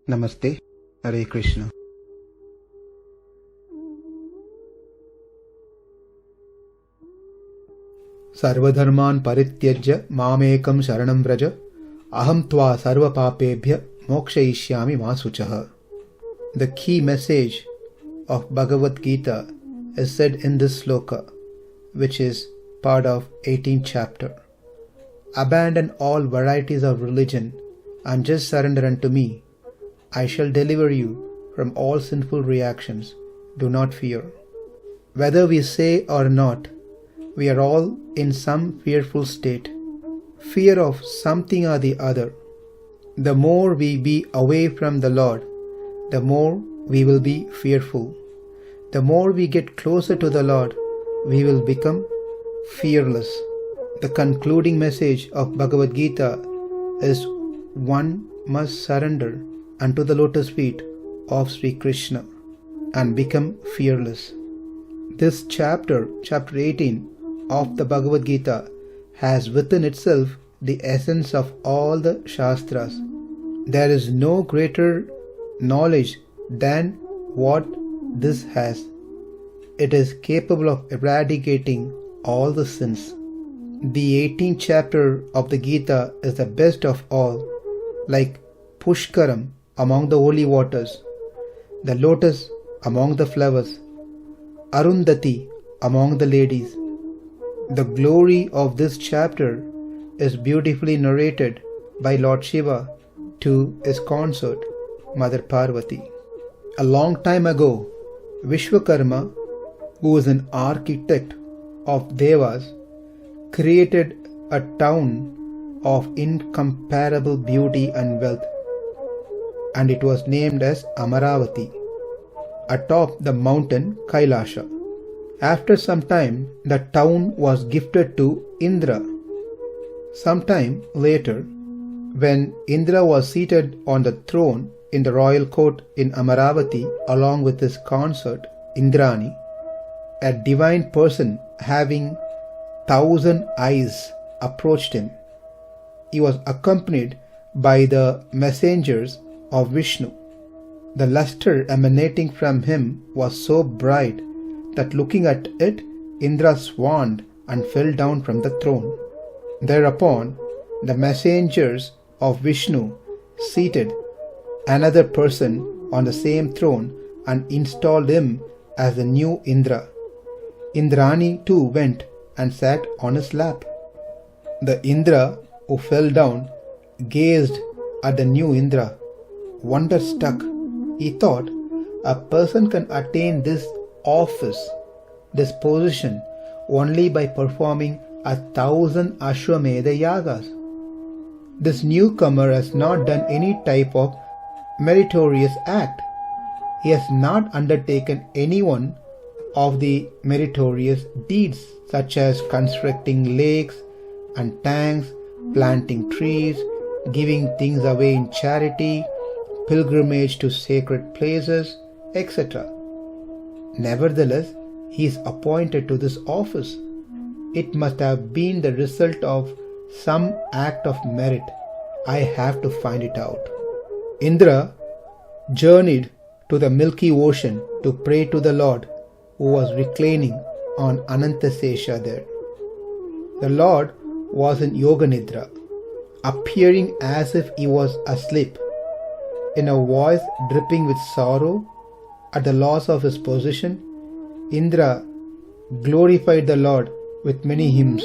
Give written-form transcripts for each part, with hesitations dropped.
Namaste, Hare Krishna. Sarvadharman parityajya mamekam sharanam vraja aham tva sarva papebhya mokshayishyami ma suchaha. The key message of Bhagavad Gita is said in this sloka, which is part of 18th chapter. Abandon all varieties of religion and just surrender unto me. I shall deliver you from all sinful reactions. Do not fear. Whether we say or not, we are all in some fearful state, fear of something or the other. The more we be away from the Lord, the more we will be fearful. The more we get closer to the Lord, we will become fearless. The concluding message of Bhagavad Gita is one must surrender unto the lotus feet of Sri Krishna and become fearless. This chapter 18 of the Bhagavad Gita, has within itself the essence of all the Shastras. There is no greater knowledge than what this has. It is capable of eradicating all the sins. The 18th chapter of the Gita is the best of all, like Pushkaram among the holy waters, the lotus among the flowers, Arundhati among the ladies. The glory of this chapter is beautifully narrated by Lord Shiva to his consort, Mother Parvati. A long time ago, Vishwakarma, who was an architect of Devas, created a town of incomparable beauty and wealth, and it was named as Amaravati, atop the mountain Kailasha. After some time, the town was gifted to Indra. Sometime later, when Indra was seated on the throne in the royal court in Amaravati along with his consort Indrani, a divine person having 1,000 eyes approached him. He was accompanied by the messengers of Vishnu. The luster emanating from him was so bright that looking at it, Indra swooned and fell down from the throne. Thereupon, the messengers of Vishnu seated another person on the same throne and installed him as the new Indra. Indrani too went and sat on his lap. The Indra who fell down gazed at the new Indra. Wonder-struck, he thought, a person can attain this office, this position, only by performing 1,000 Ashwamedha Yagas. This newcomer has not done any type of meritorious act. He has not undertaken any one of the meritorious deeds such as constructing lakes and tanks, planting trees, giving things away in charity, pilgrimage to sacred places, etc. Nevertheless, he is appointed to this office. It must have been the result of some act of merit. I have to find it out. Indra journeyed to the milky ocean to pray to the Lord, who was reclining on Anantasesha there. The Lord was in Yoga Nidra, appearing as if he was asleep. In a voice dripping with sorrow at the loss of his position, Indra glorified the Lord with many hymns.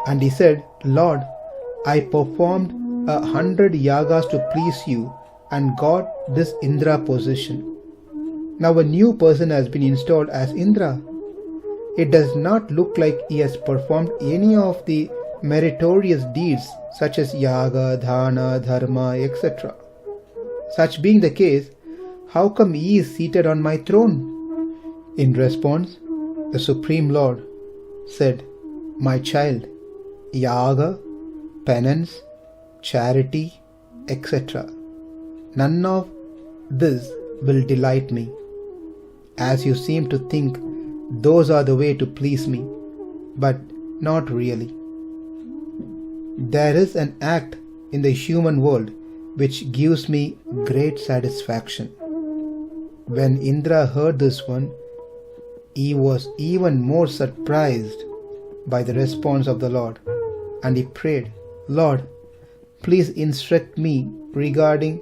And he said, Lord, I performed 100 yagas to please you and got this Indra position. Now a new person has been installed as Indra. It does not look like he has performed any of the meritorious deeds such as yaga, dhana, dharma, etc. Such being the case, how come he is seated on my throne? In response, the Supreme Lord said, My child, yaga, penance, charity, etc. None of this will delight me, as you seem to think those are the way to please me, but not really. There is an act in the human world which gives me great satisfaction. When Indra heard this one, he was even more surprised by the response of the Lord, and he prayed, Lord, please instruct me regarding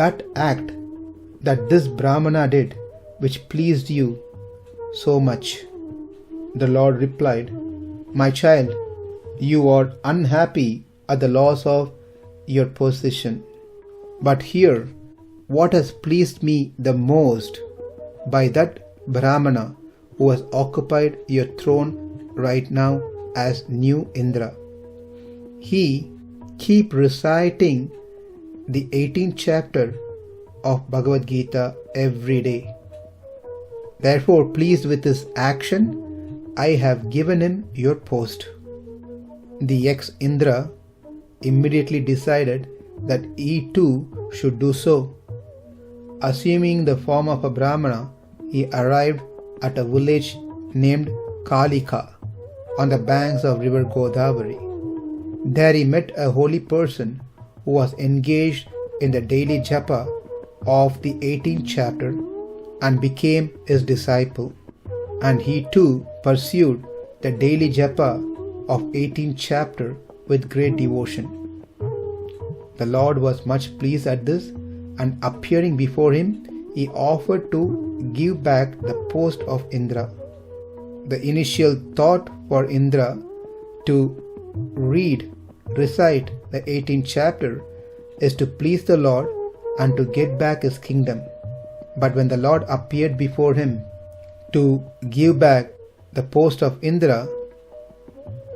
that act that this Brahmana did, which pleased you so much. The Lord replied, My child, you are unhappy at the loss of your position. But here, what has pleased me the most by that Brahmana who has occupied your throne right now as new Indra. He keep reciting the 18th chapter of Bhagavad Gita every day. Therefore, pleased with his action, I have given him your post. The ex-Indra immediately decided that he too should do so. Assuming the form of a Brahmana, he arrived at a village named Kalika on the banks of river Godavari. There he met a holy person who was engaged in the daily japa of the 18th chapter and became his disciple. And he too pursued the daily japa of 18th chapter with great devotion. The Lord was much pleased at this, and appearing before him, he offered to give back the post of Indra. The initial thought for Indra to recite the 18th chapter is to please the Lord and to get back his kingdom. But when the Lord appeared before him to give back the post of Indra,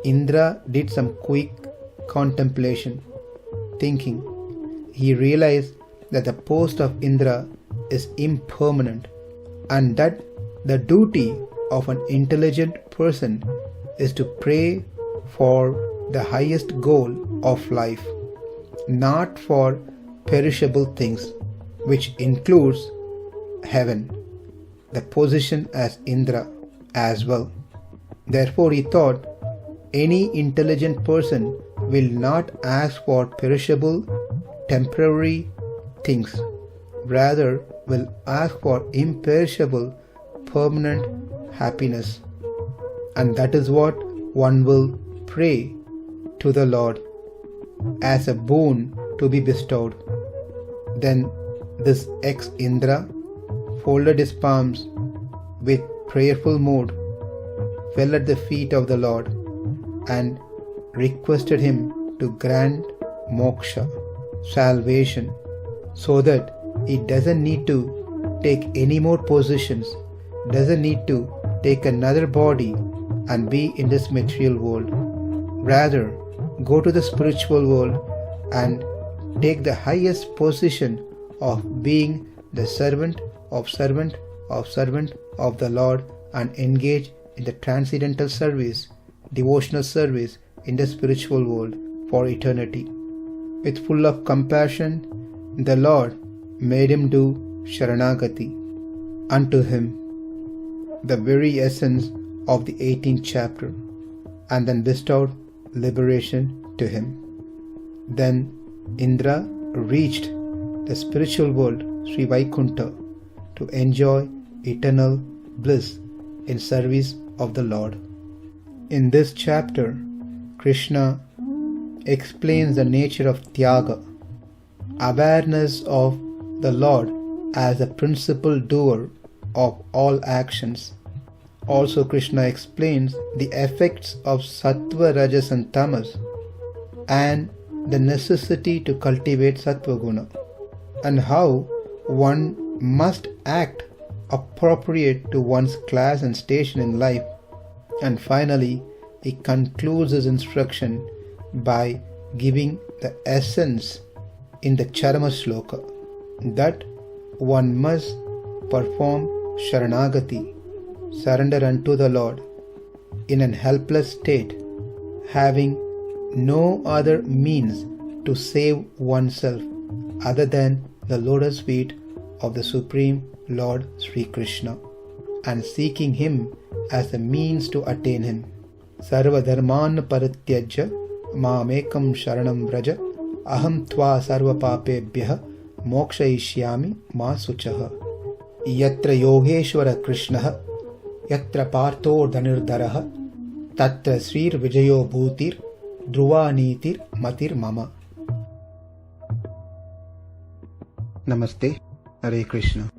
Indra did some quick contemplation, thinking. He realized that the post of Indra is impermanent and that the duty of an intelligent person is to pray for the highest goal of life, not for perishable things, which includes heaven, the position as Indra as well. Therefore, he thought any intelligent person will not ask for perishable, temporary things, rather will ask for imperishable, permanent happiness. And that is what one will pray to the Lord as a boon to be bestowed. Then this ex-Indra folded his palms with prayerful mood, fell at the feet of the Lord and requested him to grant moksha, salvation, so that he doesn't need to take any more positions, doesn't need to take another body and be in this material world. Rather, go to the spiritual world and take the highest position of being the servant of the Lord and engage in the transcendental service, devotional service in the spiritual world for eternity. With full of compassion, the Lord made him do Sharanagati unto him, the very essence of the 18th chapter, and then bestowed liberation to him. Then Indra reached the spiritual world, Sri Vaikunta, to enjoy eternal bliss in service of the Lord. In this chapter, Krishna explains the nature of Tyaga, awareness of the Lord as the principal doer of all actions. Also, Krishna explains the effects of Sattva, Rajas and Tamas and the necessity to cultivate Sattva Guna and how one must act appropriate to one's class and station in life. And finally, he concludes his instruction by giving the essence in the Charama Shloka that one must perform Sharanagati, surrender unto the Lord, in an helpless state, having no other means to save oneself other than the lotus feet of the Supreme Lord Sri Krishna, and seeking Him as the means to attain Him. Sarva dharman parityajya mamekam sharanam vraja ಅಹಂ ತ್ವಾ ಸರ್ವಪಾಪೇಭ್ಯಃ ಮೋಕ್ಷಯಿಷ್ಯಾಮಿ ಮಾ ಶುಚಃ. ಯತ್ರ ಯೋಗೇಶ್ವರ ಕೃಷ್ಣಃ ಯತ್ರ ಪಾರ್ಥೋ ಧನುರ್ಧರಃ ತತ್ರ ಶ್ರೀರ್ವಿಜಯೋ ಭೂತಿರ್ ಧ್ರುವಾ ನೀತಿರ್ ಮತಿರ್ಮಮ. ನಮಸ್ತೆ. ಹರೇ ಕೃಷ್ಣ.